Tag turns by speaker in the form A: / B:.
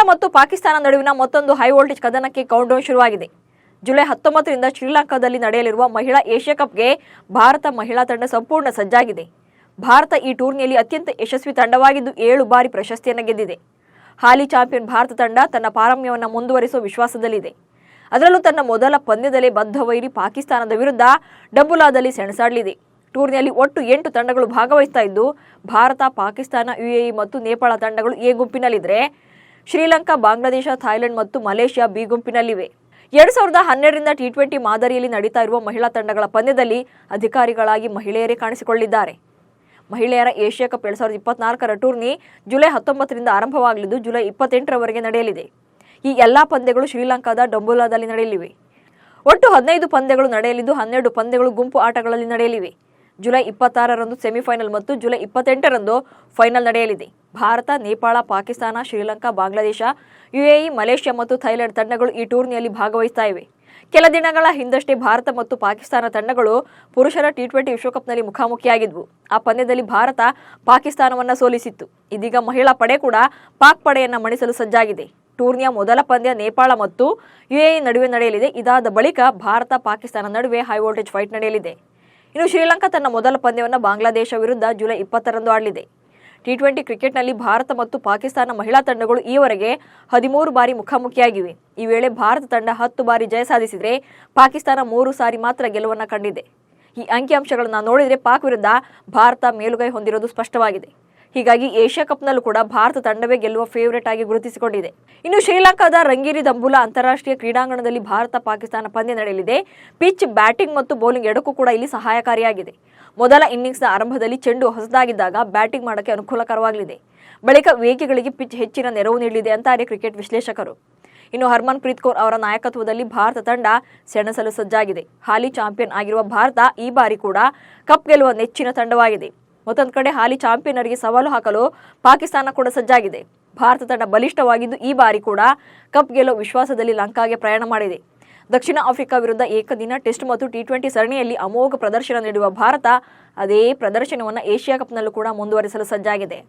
A: ಮತ್ತು ಪಾಕಿಸ್ತಾನ ನಡುವಿನ ಮತ್ತೊಂದು ಹೈ ವೋಲ್ಟೇಜ್ ಕದನಕ್ಕೆ ಕೌಂಟ್ಡೌನ್ ಶುರುವಾಗಿದೆ. ಜುಲೈ 19ರಿಂದ ಶ್ರೀಲಂಕಾದಲ್ಲಿ ನಡೆಯಲಿರುವ ಮಹಿಳಾ ಏಷ್ಯಾ ಕಪ್ಗೆ ಭಾರತ ಮಹಿಳಾ ತಂಡ ಸಂಪೂರ್ಣ ಸಜ್ಜಾಗಿದೆ. ಭಾರತ ಈ ಟೂರ್ನಿಯಲ್ಲಿ ಅತ್ಯಂತ ಯಶಸ್ವಿ ತಂಡವಾಗಿದ್ದು 7 ಬಾರಿ ಪ್ರಶಸ್ತಿಯನ್ನು ಗೆದ್ದಿದೆ. ಹಾಲಿ ಚಾಂಪಿಯನ್ ಭಾರತ ತಂಡ ತನ್ನ ಪಾರಮ್ಯವನ್ನು ಮುಂದುವರಿಸುವ ವಿಶ್ವಾಸದಲ್ಲಿದೆ. ಅದರಲ್ಲೂ ತನ್ನ ಮೊದಲ ಪಂದ್ಯದಲ್ಲೇ ಬದ್ಧವೈರಿ ಪಾಕಿಸ್ತಾನದ ವಿರುದ್ಧ ಡಂಬುಲಾದಲ್ಲಿ ಸೆಣಸಾಡಲಿದೆ. ಟೂರ್ನಿಯಲ್ಲಿ ಒಟ್ಟು 8 ತಂಡಗಳು ಭಾಗವಹಿಸ್ತಾ ಇದ್ದು, ಭಾರತ, ಪಾಕಿಸ್ತಾನ, UAE ಮತ್ತು ನೇಪಾಳ ತಂಡಗಳು ಎ ಗುಂಪಿನಲ್ಲಿದ್ದರೆ, ಶ್ರೀಲಂಕಾ, ಬಾಂಗ್ಲಾದೇಶ, ಥಾಯ್ಲೆಂಡ್ ಮತ್ತು ಮಲೇಷ್ಯಾ ಬಿ ಗುಂಪಿನಲ್ಲಿವೆ. 2012ರಿಂದ T20 ಮಾದರಿಯಲ್ಲಿ ನಡೀತಾ ಇರುವ ಮಹಿಳಾ ತಂಡಗಳ ಪಂದ್ಯದಲ್ಲಿ ಅಧಿಕಾರಿಗಳಾಗಿ ಮಹಿಳೆಯರೇ ಕಾಣಿಸಿಕೊಳ್ಳಿದ್ದಾರೆ. ಮಹಿಳೆಯರ ಏಷ್ಯಾ ಕಪ್ 2024ರ ಟೂರ್ನಿ ಜುಲೈ 19ರಿಂದ ಆರಂಭವಾಗಲಿದ್ದು ಜುಲೈ 28ರವರೆಗೆ ನಡೆಯಲಿದೆ. ಈ ಎಲ್ಲಾ ಪಂದ್ಯಗಳು ಶ್ರೀಲಂಕಾದ ಡಂಬುಲಾದಲ್ಲಿ ನಡೆಯಲಿವೆ. ಒಟ್ಟು 15 ಪಂದ್ಯಗಳು ನಡೆಯಲಿದ್ದು 12 ಪಂದ್ಯಗಳು ಗುಂಪು ಆಟಗಳಲ್ಲಿ ನಡೆಯಲಿವೆ. ಜುಲೈ 26ರಂದು ಸೆಮಿಫೈನಲ್ ಮತ್ತು ಜುಲೈ 28ರಂದು ಫೈನಲ್ ನಡೆಯಲಿದೆ. ಭಾರತ, ನೇಪಾಳ, ಪಾಕಿಸ್ತಾನ, ಶ್ರೀಲಂಕಾ, ಬಾಂಗ್ಲಾದೇಶ, UAE, ಮಲೇಷ್ಯಾ ಮತ್ತು ಥೈಲ್ಯಾಂಡ್ ತಂಡಗಳು ಈ ಟೂರ್ನಿಯಲ್ಲಿ ಭಾಗವಹಿಸ್ತಾ ಇವೆ. ಕೆಲ ದಿನಗಳ ಹಿಂದಷ್ಟೇ ಭಾರತ ಮತ್ತು ಪಾಕಿಸ್ತಾನ ತಂಡಗಳು ಪುರುಷರ T20 ವಿಶ್ವಕಪ್ನಲ್ಲಿ ಮುಖಾಮುಖಿಯಾಗಿದ್ವು. ಆ ಪಂದ್ಯದಲ್ಲಿ ಭಾರತ ಪಾಕಿಸ್ತಾನವನ್ನು ಸೋಲಿಸಿತ್ತು. ಇದೀಗ ಮಹಿಳಾ ಪಡೆ ಕೂಡ ಪಾಕ್ ಪಡೆಯನ್ನು ಮಣಿಸಲು ಸಜ್ಜಾಗಿದೆ. ಟೂರ್ನಿಯ ಮೊದಲ ಪಂದ್ಯ ನೇಪಾಳ ಮತ್ತು UAE ನಡುವೆ ನಡೆಯಲಿದೆ. ಇದಾದ ಬಳಿಕ ಭಾರತ, ಪಾಕಿಸ್ತಾನ ನಡುವೆ ಹೈ ವೋಲ್ಟೇಜ್ ಫೈಟ್ ನಡೆಯಲಿದೆ. ಇನ್ನು ಶ್ರೀಲಂಕಾ ತನ್ನ ಮೊದಲ ಪಂದ್ಯವನ್ನು ಬಾಂಗ್ಲಾದೇಶ ವಿರುದ್ಧ ಜುಲೈ 20ರಂದು ಆಡಲಿದೆ. T20 ಕ್ರಿಕೆಟ್ನಲ್ಲಿ ಭಾರತ ಮತ್ತು ಪಾಕಿಸ್ತಾನ ಮಹಿಳಾ ತಂಡಗಳು ಈವರೆಗೆ 13 ಬಾರಿ ಮುಖಾಮುಖಿಯಾಗಿವೆ. ಈ ವೇಳೆ ಭಾರತ ತಂಡ 10 ಬಾರಿ ಜಯ ಸಾಧಿಸಿದರೆ, ಪಾಕಿಸ್ತಾನ 3 ಸಾರಿ ಮಾತ್ರ ಗೆಲುವನ್ನು ಕಂಡಿದೆ. ಈ ಅಂಕಿಅಂಶಗಳನ್ನು ನೋಡಿದರೆ ಪಾಕ್ ವಿರುದ್ಧ ಭಾರತ ಮೇಲುಗೈ ಹೊಂದಿರೋದು ಸ್ಪಷ್ಟವಾಗಿದೆ. ಹೀಗಾಗಿ ಏಷ್ಯಾ ಕಪ್ನಲ್ಲೂ ಕೂಡ ಭಾರತ ತಂಡವೇ ಗೆಲ್ಲುವ ಫೇವರೇಟ್ ಆಗಿ ಗುರುತಿಸಿಕೊಂಡಿದೆ. ಇನ್ನು ಶ್ರೀಲಂಕಾದ ರಂಗೇರಿ ದಂಬುಲಾ ಅಂತಾರಾಷ್ಟ್ರೀಯ ಕ್ರೀಡಾಂಗಣದಲ್ಲಿ ಭಾರತ ಪಾಕಿಸ್ತಾನ ಪಂದ್ಯ ನಡೆಯಲಿದೆ. ಪಿಚ್, ಬ್ಯಾಟಿಂಗ್ ಮತ್ತು ಬೌಲಿಂಗ್ ಎರಡಕ್ಕೂ ಕೂಡ ಇಲ್ಲಿ ಸಹಾಯಕಾರಿಯಾಗಿದೆ. ಮೊದಲ ಇನ್ನಿಂಗ್ಸ್ನ ಆರಂಭದಲ್ಲಿ ಚೆಂಡು ಹೊಸದಾಗಿದ್ದಾಗ ಬ್ಯಾಟಿಂಗ್ ಮಾಡೋಕ್ಕೆ ಅನುಕೂಲಕರವಾಗಲಿದೆ. ಬಳಿಕ ವೇಗಿಗಳಿಗೆ ಪಿಚ್ ಹೆಚ್ಚಿನ ನೆರವು ನೀಡಲಿದೆ ಅಂತಾರೆ ಕ್ರಿಕೆಟ್ ವಿಶ್ಲೇಷಕರು. ಇನ್ನು ಹರ್ಮನ್ ಪ್ರೀತ್ ಕೌರ್ ಅವರ ನಾಯಕತ್ವದಲ್ಲಿ ಭಾರತ ತಂಡ ಸೆಣಸಲು ಸಜ್ಜಾಗಿದೆ. ಹಾಲಿ ಚಾಂಪಿಯನ್ ಆಗಿರುವ ಭಾರತ ಈ ಬಾರಿ ಕೂಡ ಕಪ್ ಗೆಲ್ಲುವ ನೆಚ್ಚಿನ ತಂಡವಾಗಿದೆ. ಮತ್ತೊಂದು ಕಡೆ ಹಾಲಿ ಚಾಂಪಿಯನರಿಗೆ ಸವಾಲು ಹಾಕಲು ಪಾಕಿಸ್ತಾನ ಕೂಡ ಸಜ್ಜಾಗಿದೆ. ಭಾರತ ತಂಡ ಬಲಿಷ್ಠವಾಗಿದ್ದು ಈ ಬಾರಿ ಕೂಡ ಕಪ್ ಗೆಲ್ಲುವ ವಿಶ್ವಾಸದಲ್ಲಿ ಲಂಕಾಗೆ ಪ್ರಯಾಣ ಮಾಡಿದೆ. ದಕ್ಷಿಣ ಆಫ್ರಿಕಾ ವಿರುದ್ಧ ಏಕದಿನ, ಟೆಸ್ಟ್ ಮತ್ತು T20 ಸರಣಿಯಲ್ಲಿ ಅಮೋಘ ಪ್ರದರ್ಶನ ನೀಡುವ ಭಾರತ ಅದೇ ಪ್ರದರ್ಶನವನ್ನು ಏಷ್ಯಾ ಕಪ್ನಲ್ಲೂ ಕೂಡ ಮುಂದುವರಿಸಲು ಸಜ್ಜಾಗಿದೆ.